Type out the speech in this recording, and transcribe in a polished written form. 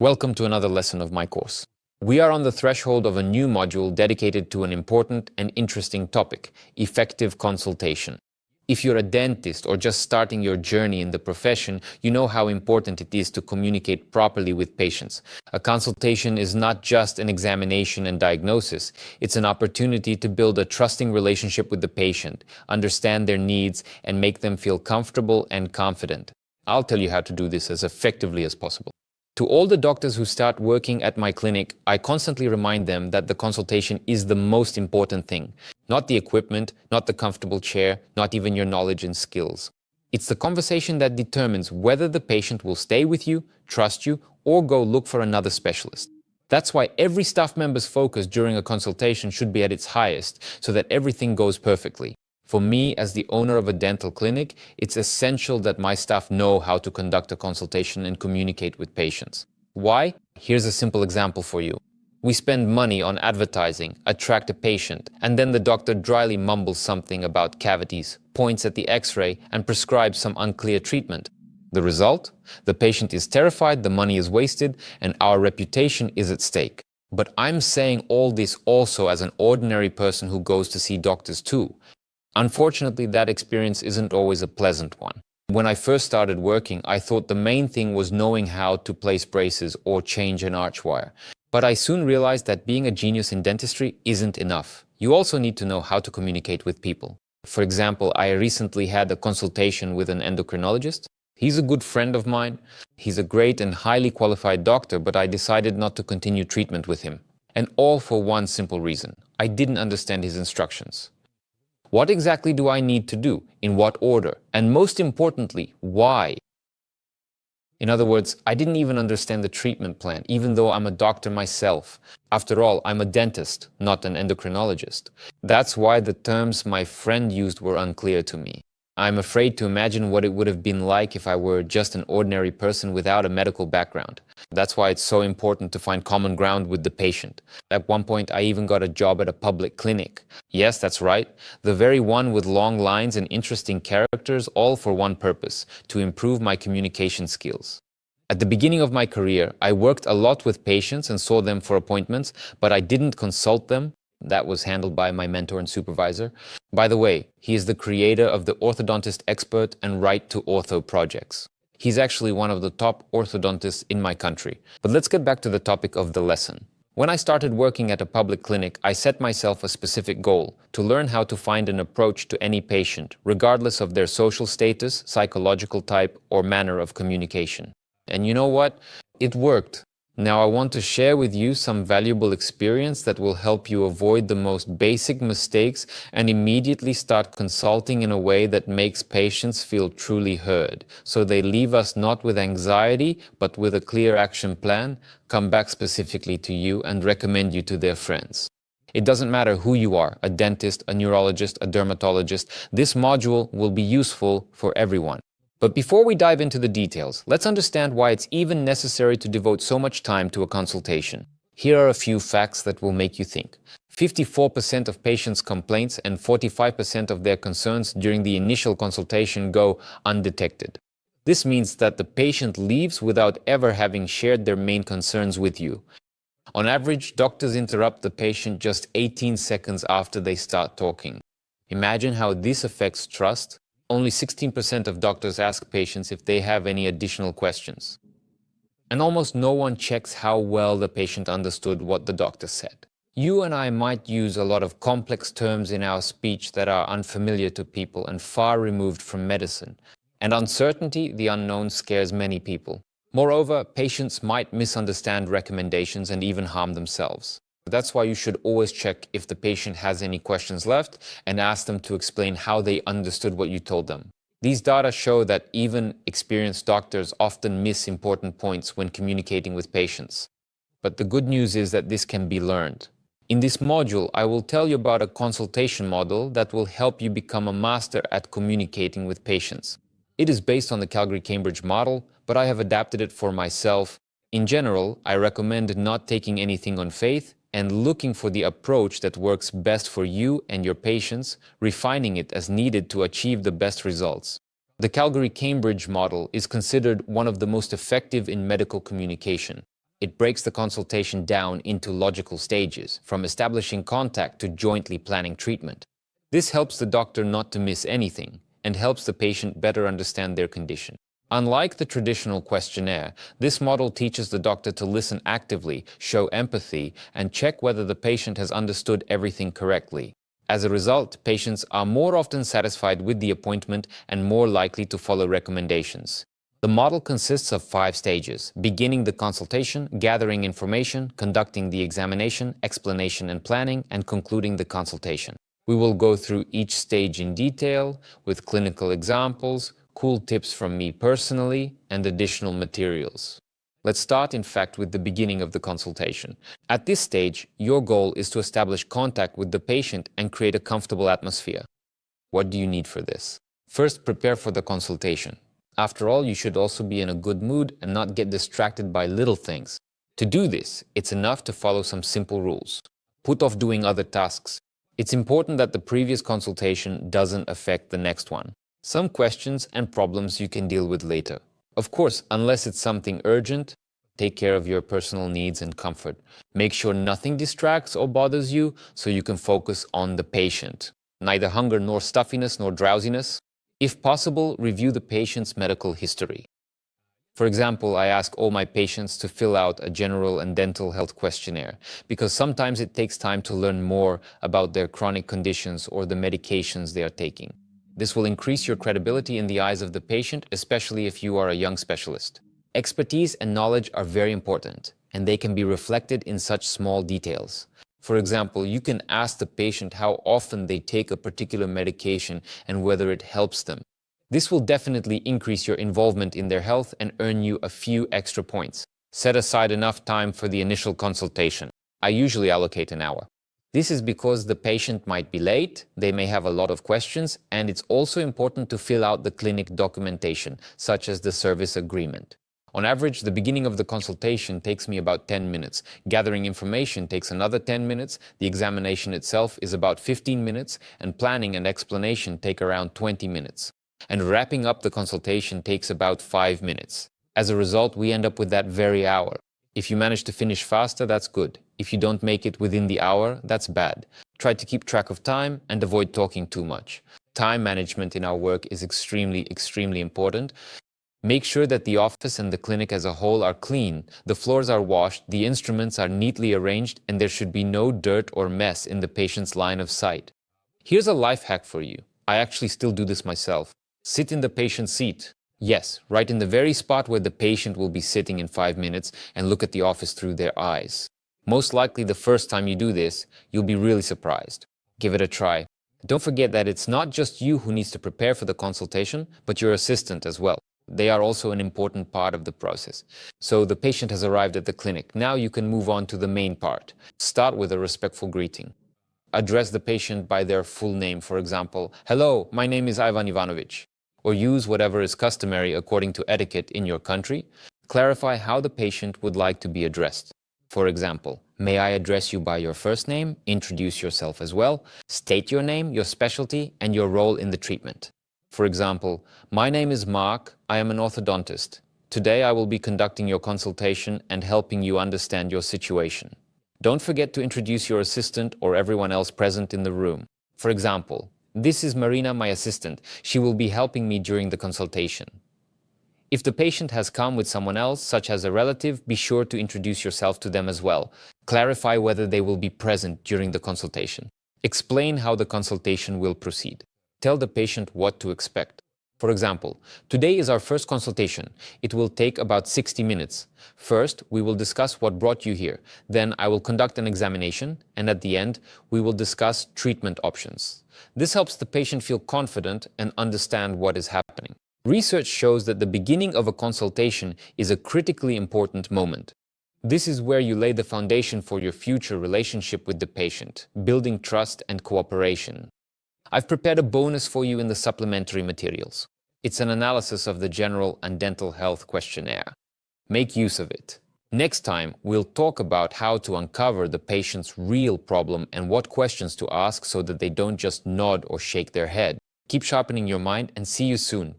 Welcome to another lesson of my course. We are on the threshold of a new module dedicated to an important and interesting topic, effective consultation. If you're a dentist or just starting your journey in the profession, you know how important it is to communicate properly with patients. A consultation is not just an examination and diagnosis. It's an opportunity to build a trusting relationship with the patient, understand their needs, and make them feel comfortable and confident. I'll tell you how to do this as effectively as possible. To all the doctors who start working at my clinic, I constantly remind them that the consultation is the most important thing. Not the equipment, not the comfortable chair, not even your knowledge and skills. It's the conversation that determines whether the patient will stay with you, trust you, or go look for another specialist. That's why every staff member's focus during a consultation should be at its highest, so that everything goes perfectly. For me, as the owner of a dental clinic, it's essential that my staff know how to conduct a consultation and communicate with patients. Why? Here's a simple example for you. We spend money on advertising, attract a patient, and then the doctor dryly mumbles something about cavities, points at the x-ray, and prescribes some unclear treatment. The result? The patient is terrified, the money is wasted, and our reputation is at stake. But I'm saying all this also as an ordinary person who goes to see doctors too. Unfortunately, that experience isn't always a pleasant one. When I first started working, I thought the main thing was knowing how to place braces or change an arch wire. But I soon realized that being a genius in dentistry isn't enough. You also need to know how to communicate with people. For example, I recently had a consultation with an endocrinologist. He's a good friend of mine. He's a great and highly qualified doctor, but I decided not to continue treatment with him. And all for one simple reason. I didn't understand his instructions. What exactly do I need to do? In what order? And most importantly, why? In other words, I didn't even understand the treatment plan, even though I'm a doctor myself. After all, I'm a dentist, not an endocrinologist. That's why the terms my friend used were unclear to me. I'm afraid to imagine what it would have been like if I were just an ordinary person without a medical background. That's why it's so important to find common ground with the patient. At one point, I even got a job at a public clinic. Yes, that's right. The very one with long lines and interesting characters, all for one purpose, to improve my communication skills. At the beginning of my career, I worked a lot with patients and saw them for appointments, but I didn't consult them. That was handled by my mentor and supervisor. By the way, he is the creator of the Orthodontist Expert and Right to Ortho projects. He's actually one of the top orthodontists in my country. But let's get back to the topic of the lesson. When I started working at a public clinic, I set myself a specific goal: to learn how to find an approach to any patient, regardless of their social status, psychological type, or manner of communication. And you know what? It worked. Now I want to share with you some valuable experience that will help you avoid the most basic mistakes and immediately start consulting in a way that makes patients feel truly heard. So they leave us not with anxiety, but with a clear action plan, come back specifically to you and recommend you to their friends. It doesn't matter who you are, a dentist, a neurologist, a dermatologist, this module will be useful for everyone. But before we dive into the details, let's understand why it's even necessary to devote so much time to a consultation. Here are a few facts that will make you think. 54% of patients' complaints and 45% of their concerns during the initial consultation go undetected. This means that the patient leaves without ever having shared their main concerns with you. On average, doctors interrupt the patient just 18 seconds after they start talking. Imagine how this affects trust. Only 16% of doctors ask patients if they have any additional questions. And almost no one checks how well the patient understood what the doctor said. You and I might use a lot of complex terms in our speech that are unfamiliar to people and far removed from medicine. And uncertainty, the unknown, scares many people. Moreover, patients might misunderstand recommendations and even harm themselves. That's why you should always check if the patient has any questions left and ask them to explain how they understood what you told them. These data show that even experienced doctors often miss important points when communicating with patients. But the good news is that this can be learned. In this module, I will tell you about a consultation model that will help you become a master at communicating with patients. It is based on the Calgary-Cambridge model, but I have adapted it for myself. In general, I recommend not taking anything on faith and looking for the approach that works best for you and your patients, refining it as needed to achieve the best results. The Calgary-Cambridge model is considered one of the most effective in medical communication. It breaks the consultation down into logical stages, from establishing contact to jointly planning treatment. This helps the doctor not to miss anything and helps the patient better understand their condition. Unlike the traditional questionnaire, this model teaches the doctor to listen actively, show empathy, and check whether the patient has understood everything correctly. As a result, patients are more often satisfied with the appointment and more likely to follow recommendations. The model consists of 5 stages: beginning the consultation, gathering information, conducting the examination, explanation and planning, and concluding the consultation. We will go through each stage in detail with clinical examples, cool tips from me personally, and additional materials. Let's start, in fact, with the beginning of the consultation. At this stage, your goal is to establish contact with the patient and create a comfortable atmosphere. What do you need for this? First, prepare for the consultation. After all, you should also be in a good mood and not get distracted by little things. To do this, it's enough to follow some simple rules. Put off doing other tasks. It's important that the previous consultation doesn't affect the next one. Some questions and problems you can deal with later. Of course, unless it's something urgent, take care of your personal needs and comfort. Make sure nothing distracts or bothers you so you can focus on the patient. Neither hunger nor stuffiness nor drowsiness. If possible, review the patient's medical history. For example, I ask all my patients to fill out a general and dental health questionnaire because sometimes it takes time to learn more about their chronic conditions or the medications they are taking. This will increase your credibility in the eyes of the patient, especially if you are a young specialist. Expertise and knowledge are very important, and they can be reflected in such small details. For example, you can ask the patient how often they take a particular medication and whether it helps them. This will definitely increase your involvement in their health and earn you a few extra points. Set aside enough time for the initial consultation. I usually allocate an hour. This is because the patient might be late, they may have a lot of questions, and it's also important to fill out the clinic documentation, such as the service agreement. On average, the beginning of the consultation takes me about 10 minutes. Gathering information takes another 10 minutes, the examination itself is about 15 minutes, and planning and explanation take around 20 minutes. And wrapping up the consultation takes about 5 minutes. As a result, we end up with that very hour. If you manage to finish faster, that's good. If you don't make it within the hour, that's bad. Try to keep track of time and avoid talking too much. Time management in our work is extremely important. Make sure that the office and the clinic as a whole are clean, the floors are washed, the instruments are neatly arranged, and there should be no dirt or mess in the patient's line of sight. Here's a life hack for you. I actually still do this myself. Sit in the patient's seat. Yes, right in the very spot where the patient will be sitting in 5 minutes, and look at the office through their eyes. Most likely the first time you do this, you'll be really surprised. Give it a try. Don't forget that it's not just you who needs to prepare for the consultation, but your assistant as well. They are also an important part of the process. So the patient has arrived at the clinic. Now you can move on to the main part. Start with a respectful greeting. Address the patient by their full name, for example, "Hello, my name is Ivan Ivanovich." Or use whatever is customary according to etiquette in your country. Clarify how the patient would like to be addressed. For example, "May I address you by your first name?" Introduce yourself as well. State your name, your specialty, and your role in the treatment. For example, "My name is Mark. I am an orthodontist. Today I will be conducting your consultation and helping you understand your situation." Don't forget to introduce your assistant or everyone else present in the room. For example, "This is Marina, my assistant. She will be helping me during the consultation." If the patient has come with someone else, such as a relative, be sure to introduce yourself to them as well. Clarify whether they will be present during the consultation. Explain how the consultation will proceed. Tell the patient what to expect. For example, "Today is our first consultation. It will take about 60 minutes. First, we will discuss what brought you here. Then I will conduct an examination, and at the end, we will discuss treatment options." This helps the patient feel confident and understand what is happening. Research shows that the beginning of a consultation is a critically important moment. This is where you lay the foundation for your future relationship with the patient, building trust and cooperation. I've prepared a bonus for you in the supplementary materials. It's an analysis of the general and dental health questionnaire. Make use of it. Next time, we'll talk about how to uncover the patient's real problem and what questions to ask so that they don't just nod or shake their head. Keep sharpening your mind and see you soon.